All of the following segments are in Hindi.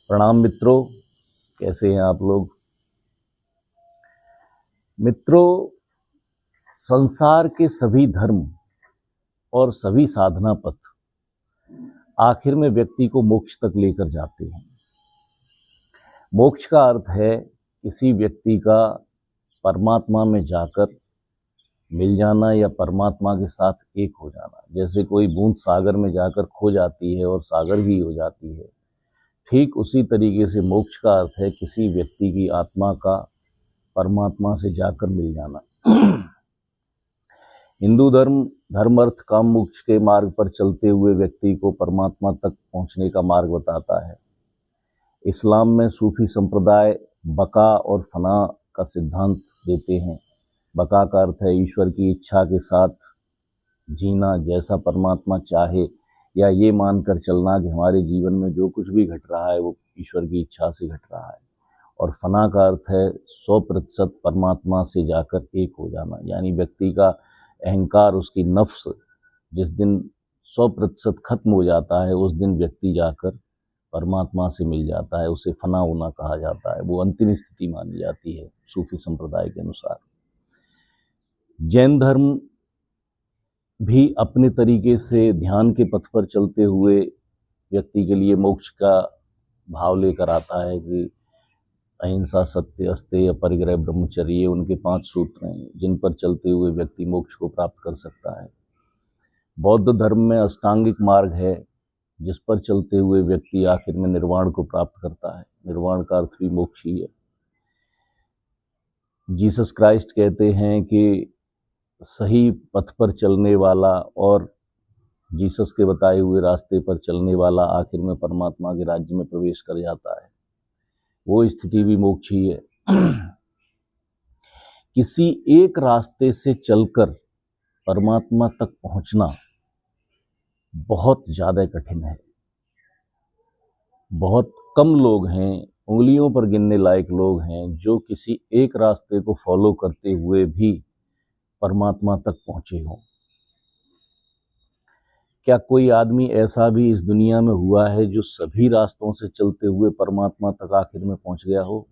प्रणाम मित्रों, कैसे हैं आप लोग। मित्रों, संसार के सभी धर्म और सभी साधना पथ आखिर में व्यक्ति को मोक्ष तक लेकर जाते हैं। मोक्ष का अर्थ है किसी व्यक्ति का परमात्मा में जाकर मिल जाना या परमात्मा के साथ एक हो जाना। जैसे कोई बूंद सागर में जाकर खो जाती है और सागर ही हो जाती है, ठीक उसी तरीके से मोक्ष का अर्थ है किसी व्यक्ति की आत्मा का परमात्मा से जाकर मिल जाना। हिंदू धर्म अर्थ काम मोक्ष के मार्ग पर चलते हुए व्यक्ति को परमात्मा तक पहुंचने का मार्ग बताता है। इस्लाम में सूफी संप्रदाय बका और फना का सिद्धांत देते हैं। बका का अर्थ है ईश्वर की इच्छा के साथ जीना, जैसा परमात्मा चाहे, या ये मानकर चलना कि हमारे जीवन में जो कुछ भी घट रहा है वो ईश्वर की इच्छा से घट रहा है। और फना का अर्थ है 100% परमात्मा से जाकर एक हो जाना, यानी व्यक्ति का अहंकार, उसकी नफ्स जिस दिन 100% खत्म हो जाता है उस दिन व्यक्ति जाकर परमात्मा से मिल जाता है। उसे फना होना कहा जाता है, वो अंतिम स्थिति मानी जाती है सूफी संप्रदाय के अनुसार। जैन धर्म भी अपने तरीके से ध्यान के पथ पर चलते हुए व्यक्ति के लिए मोक्ष का भाव लेकर आता है कि अहिंसा, सत्य, अस्तेय, अपरिग्रह, ब्रह्मचर्य, ये उनके 5 सूत्र हैं जिन पर चलते हुए व्यक्ति मोक्ष को प्राप्त कर सकता है। बौद्ध धर्म में अष्टांगिक मार्ग है जिस पर चलते हुए व्यक्ति आखिर में निर्वाण को प्राप्त करता है। निर्वाण का अर्थ भी मोक्ष ही है। जीसस क्राइस्ट कहते हैं कि सही पथ पर चलने वाला और जीसस के बताए हुए रास्ते पर चलने वाला आखिर में परमात्मा के राज्य में प्रवेश कर जाता है। वो स्थिति भी मोक्ष ही है। किसी एक रास्ते से चलकर परमात्मा तक पहुंचना बहुत ज्यादा कठिन है। बहुत कम लोग हैं, उंगलियों पर गिनने लायक लोग हैं जो किसी एक रास्ते को फॉलो करते हुए भी परमात्मा तक पहुंचे हों। क्या कोई आदमी ऐसा भी इस दुनिया में हुआ है जो सभी रास्तों से चलते हुए परमात्मा तक आखिर में पहुंच गया हो?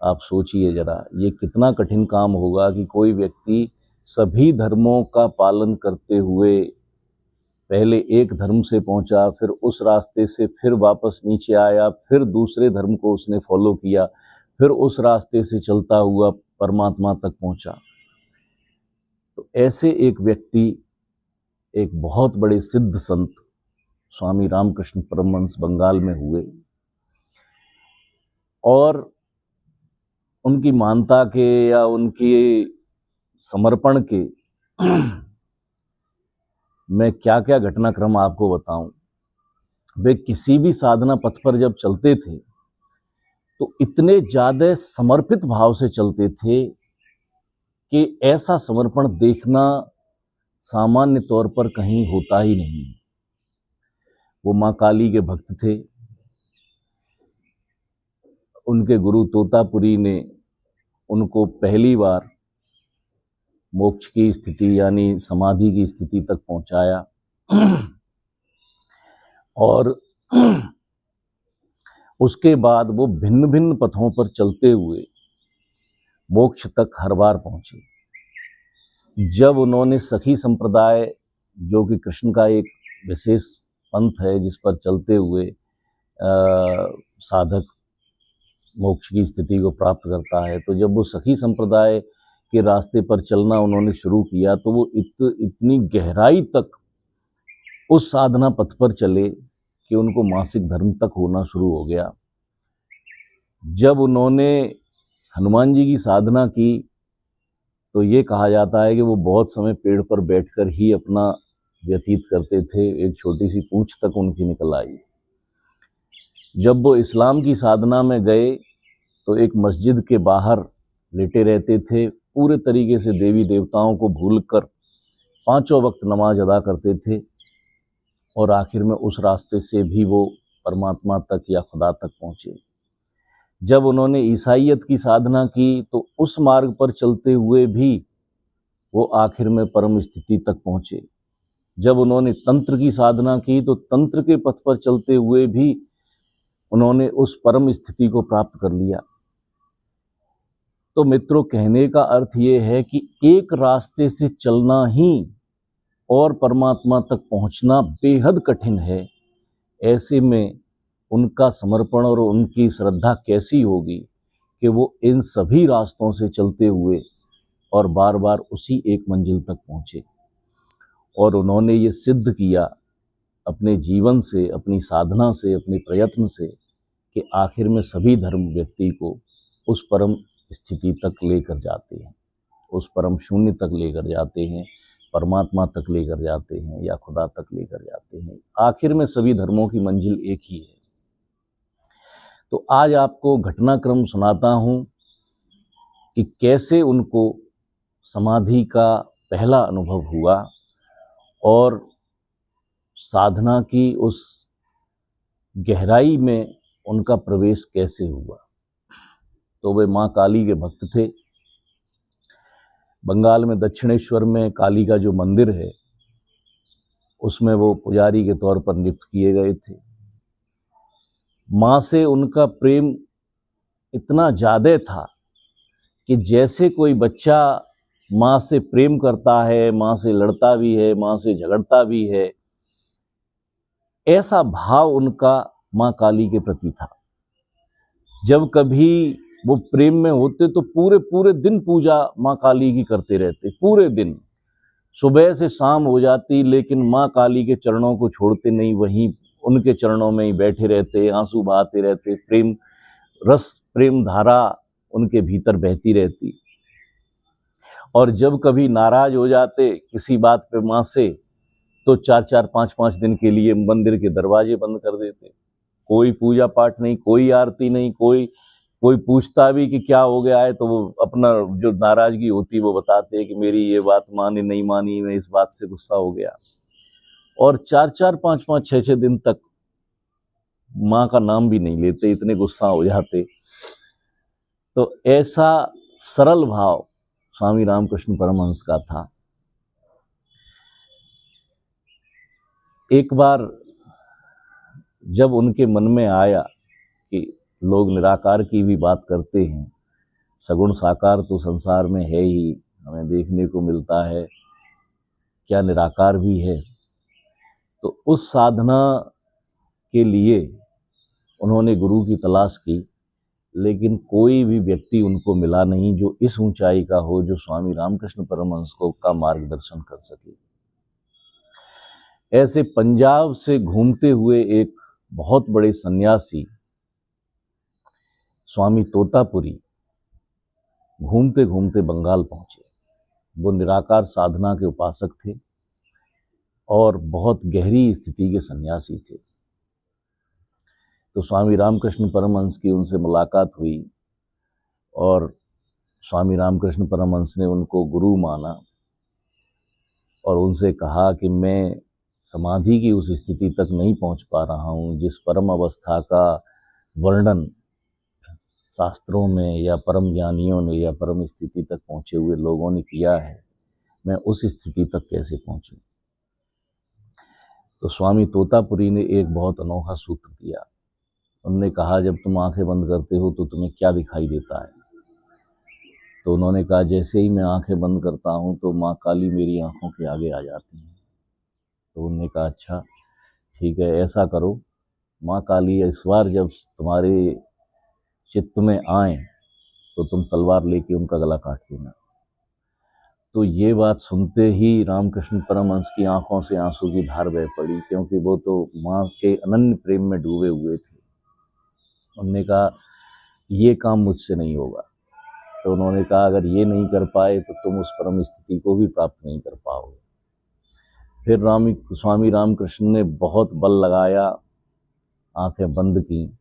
आप सोचिए जरा, ये कितना कठिन काम होगा कि कोई व्यक्ति सभी धर्मों का पालन करते हुए पहले एक धर्म से पहुंचा, फिर उस रास्ते से फिर वापस नीचे आया, फिर दूसरे धर्म को उसने फॉलो किया, फिर उस रास्ते से चलता हुआ परमात्मा तक पहुंचा। तो ऐसे एक व्यक्ति एक बहुत बड़े सिद्ध संत स्वामी रामकृष्ण परमहंस बंगाल में हुए, और उनकी मानता के या उनके समर्पण के मैं क्या क्या घटनाक्रम आपको बताऊं। वे किसी भी साधना पथ पर जब चलते थे तो इतने ज्यादा समर्पित भाव से चलते थे कि ऐसा समर्पण देखना सामान्य तौर पर कहीं होता ही नहीं। वो माँ काली के भक्त थे। उनके गुरु तोतापुरी ने उनको पहली बार मोक्ष की स्थिति यानी समाधि की स्थिति तक पहुंचाया, और उसके बाद वो भिन्न भिन्न पथों पर चलते हुए मोक्ष तक हर बार पहुंचे। जब उन्होंने सखी संप्रदाय, जो कि कृष्ण का एक विशेष पंथ है जिस पर चलते हुए साधक मोक्ष की स्थिति को प्राप्त करता है, तो जब वो सखी संप्रदाय के रास्ते पर चलना उन्होंने शुरू किया तो वो इतनी गहराई तक उस साधना पथ पर चले कि उनको मासिक धर्म तक होना शुरू हो गया। जब उन्होंने हनुमान जी की साधना की तो ये कहा जाता है कि वो बहुत समय पेड़ पर बैठकर ही अपना व्यतीत करते थे। एक छोटी सी पूंछ तक उनकी निकल आई। जब वो इस्लाम की साधना में गए तो एक मस्जिद के बाहर लेटे रहते थे, पूरे तरीके से देवी देवताओं को भूलकर 5 वक्त नमाज अदा करते थे, और आखिर में उस रास्ते से भी वो परमात्मा तक या खुदा तक पहुँचे। जब उन्होंने ईसाईयत की साधना की तो उस मार्ग पर चलते हुए भी वो आखिर में परम स्थिति तक पहुँचे। जब उन्होंने तंत्र की साधना की तो तंत्र के पथ पर चलते हुए भी उन्होंने उस परम स्थिति को प्राप्त कर लिया। तो मित्रों, कहने का अर्थ ये है कि एक रास्ते से चलना ही और परमात्मा तक पहुंचना बेहद कठिन है। ऐसे में उनका समर्पण और उनकी श्रद्धा कैसी होगी कि वो इन सभी रास्तों से चलते हुए और बार बार उसी एक मंजिल तक पहुंचे। और उन्होंने ये सिद्ध किया अपने जीवन से, अपनी साधना से, अपने प्रयत्न से, कि आखिर में सभी धर्म व्यक्ति को उस परम स्थिति तक लेकर जाते हैं, उस परम शून्य तक लेकर जाते हैं, परमात्मा तक लेकर जाते हैं या खुदा तक लेकर जाते हैं। आखिर में सभी धर्मों की मंजिल एक ही है। तो आज आपको घटनाक्रम सुनाता हूं कि कैसे उनको समाधि का पहला अनुभव हुआ और साधना की उस गहराई में उनका प्रवेश कैसे हुआ। तो वे माँ काली के भक्त थे। बंगाल में दक्षिणेश्वर में काली का जो मंदिर है उसमें वो पुजारी के तौर पर नियुक्त किए गए थे। माँ से उनका प्रेम इतना ज़्यादा था कि जैसे कोई बच्चा माँ से प्रेम करता है, माँ से लड़ता भी है, माँ से झगड़ता भी है, ऐसा भाव उनका माँ काली के प्रति था। जब कभी वो प्रेम में होते तो पूरे पूरे दिन पूजा माँ काली की करते रहते, पूरे दिन, सुबह से शाम हो जाती, लेकिन माँ काली के चरणों को छोड़ते नहीं, वहीं उनके चरणों में ही बैठे रहते, आंसू बहाते रहते, प्रेम रस, प्रेम धारा उनके भीतर बहती रहती। और जब कभी नाराज हो जाते किसी बात पे माँ से, तो 4-4, 5-5 दिन के लिए मंदिर के दरवाजे बंद कर देते। कोई पूजा पाठ नहीं, कोई आरती नहीं, कोई पूछता भी कि क्या हो गया है, तो वो अपना जो नाराजगी होती वो बताते कि मेरी ये बात मानी नहीं मानी, मैं इस बात से गुस्सा हो गया। और 4-4, 5-5, 6-6 दिन तक माँ का नाम भी नहीं लेते, इतने गुस्सा हो जाते। तो ऐसा सरल भाव स्वामी रामकृष्ण परमहंस का था। एक बार जब उनके मन में आया कि लोग निराकार की भी बात करते हैं, सगुण साकार तो संसार में है ही, हमें देखने को मिलता है, क्या निराकार भी है। तो उस साधना के लिए उन्होंने गुरु की तलाश की, लेकिन कोई भी व्यक्ति उनको मिला नहीं जो इस ऊंचाई का हो, जो स्वामी रामकृष्ण परमहंस को का मार्गदर्शन कर सके। ऐसे पंजाब से घूमते हुए एक बहुत बड़े सन्यासी स्वामी तोतापुरी घूमते घूमते बंगाल पहुंचे। वो निराकार साधना के उपासक थे और बहुत गहरी स्थिति के सन्यासी थे। तो स्वामी रामकृष्ण परमहंस की उनसे मुलाकात हुई और स्वामी रामकृष्ण परमहंस ने उनको गुरु माना और उनसे कहा कि मैं समाधि की उस स्थिति तक नहीं पहुंच पा रहा हूं जिस परम अवस्था का वर्णन शास्त्रों में या परम ज्ञानियों ने या परम स्थिति तक पहुंचे हुए लोगों ने किया है, मैं उस स्थिति तक कैसे पहुंचूं। तो स्वामी तोतापुरी ने एक बहुत अनोखा सूत्र दिया। उन्होंने कहा, जब तुम आंखें बंद करते हो तो तुम्हें क्या दिखाई देता है? तो उन्होंने कहा, जैसे ही मैं आंखें बंद करता हूं तो माँ काली मेरी आंखों के आगे आ जाती हैं। तो उन्होंने कहा, अच्छा ठीक है, ऐसा करो, माँ काली इस बार जब तुम्हारे चित्त में आए तो तुम तलवार लेके उनका गला काट देना। तो ये बात सुनते ही रामकृष्ण परमहंस की आंखों से आंसू की धार बह पड़ी, क्योंकि वो तो माँ के अनन्य प्रेम में डूबे हुए थे। उन्होंने कहा, ये काम मुझसे नहीं होगा। तो उन्होंने कहा, अगर ये नहीं कर पाए तो तुम उस परम स्थिति को भी प्राप्त नहीं कर पाओगे। फिर स्वामी रामकृष्ण ने बहुत बल लगाया, आंखें बंद की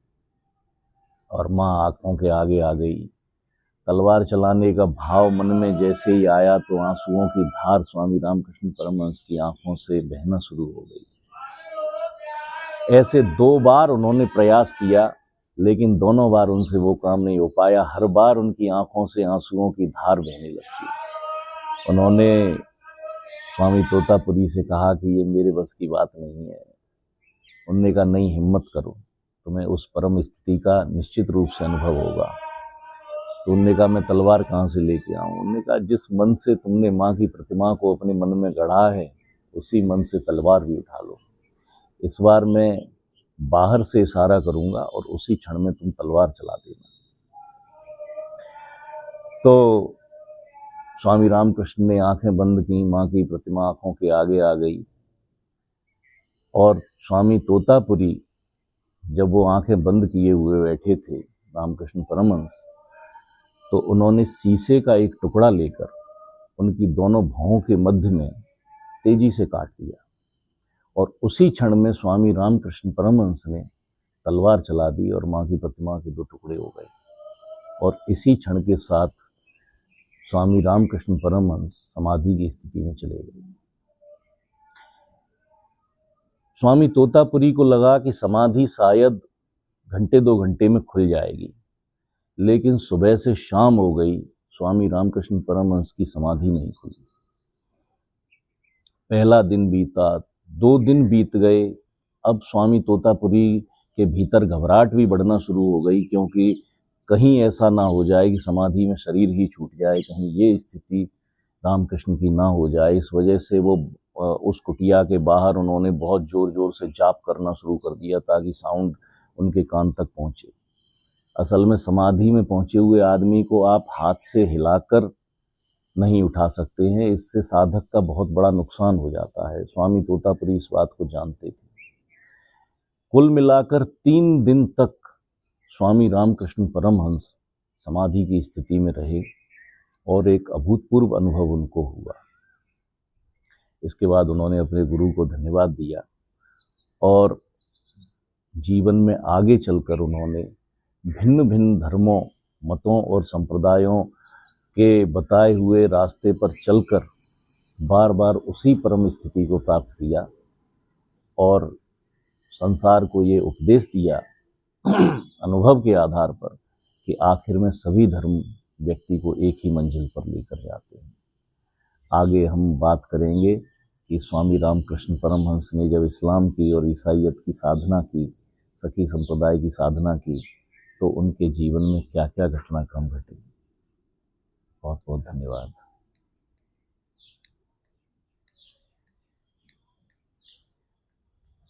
और माँ आंखों के आगे आ गई। तलवार चलाने का भाव मन में जैसे ही आया तो आंसुओं की धार स्वामी रामकृष्ण परमहंस की आंखों से बहना शुरू हो गई। ऐसे 2 बार उन्होंने प्रयास किया, लेकिन दोनों बार उनसे वो काम नहीं हो पाया। हर बार उनकी आंखों से आंसुओं की धार बहने लगती। उन्होंने स्वामी तोतापुरी से कहा कि ये मेरे बस की बात नहीं है। उन्होंने कहा, नहीं, हिम्मत करो। तुम्हें उस परम स्थिति का निश्चित रूप से अनुभव होगा। तो उन्होंने कहा मैं तलवार कहाँ से लेके आऊँ? उन्होंने कहा जिस मन से तुमने माँ की प्रतिमा को अपने मन में गढ़ा है उसी मन से तलवार भी उठा लो। इस बार मैं बाहर से इशारा करूँगा और उसी क्षण में तुम तलवार चला देना। तो स्वामी रामकृष्ण ने आंखें बंद की, माँ की प्रतिमा आंखों के आगे आ गई और स्वामी तोतापुरी जब वो आंखें बंद किए हुए बैठे थे रामकृष्ण परमहंस, तो उन्होंने शीशे का एक टुकड़ा लेकर उनकी दोनों भौहों के मध्य में तेजी से काट दिया और उसी क्षण में स्वामी रामकृष्ण परमहंस ने तलवार चला दी और माँ की प्रतिमा के 2 टुकड़े हो गए। और इसी क्षण के साथ स्वामी रामकृष्ण परमहंस समाधि की स्थिति में चले गए। स्वामी तोतापुरी को लगा कि समाधि शायद घंटे 2 घंटे में खुल जाएगी, लेकिन सुबह से शाम हो गई, स्वामी रामकृष्ण परमहंस की समाधि नहीं खुली। पहला दिन बीता, 2 दिन बीत गए। अब स्वामी तोतापुरी के भीतर घबराहट भी बढ़ना शुरू हो गई, क्योंकि कहीं ऐसा ना हो जाए कि समाधि में शरीर ही छूट जाए, कहीं ये स्थिति रामकृष्ण की ना हो जाए। इस वजह से वो उस कुटिया के बाहर उन्होंने बहुत जोर जोर से जाप करना शुरू कर दिया ताकि साउंड उनके कान तक पहुँचे। असल में समाधि में पहुँचे हुए आदमी को आप हाथ से हिलाकर नहीं उठा सकते हैं, इससे साधक का बहुत बड़ा नुकसान हो जाता है। स्वामी तोतापुरी इस बात को जानते थे। कुल मिलाकर 3 दिन तक स्वामी रामकृष्ण परमहंस समाधि की स्थिति में रहे और एक अभूतपूर्व अनुभव उनको हुआ। इसके बाद उन्होंने अपने गुरु को धन्यवाद दिया और जीवन में आगे चलकर उन्होंने भिन्न भिन्न धर्मों, मतों और संप्रदायों के बताए हुए रास्ते पर चलकर बार बार उसी परम स्थिति को प्राप्त किया और संसार को ये उपदेश दिया अनुभव के आधार पर कि आखिर में सभी धर्म व्यक्ति को एक ही मंजिल पर लेकर जाते हैं। आगे हम बात करेंगे कि स्वामी रामकृष्ण परमहंस ने जब इस्लाम की और ईसाईयत की साधना की, सखी संप्रदाय की साधना की, तो उनके जीवन में क्या क्या घटनाक्रम घटे। बहुत बहुत धन्यवाद।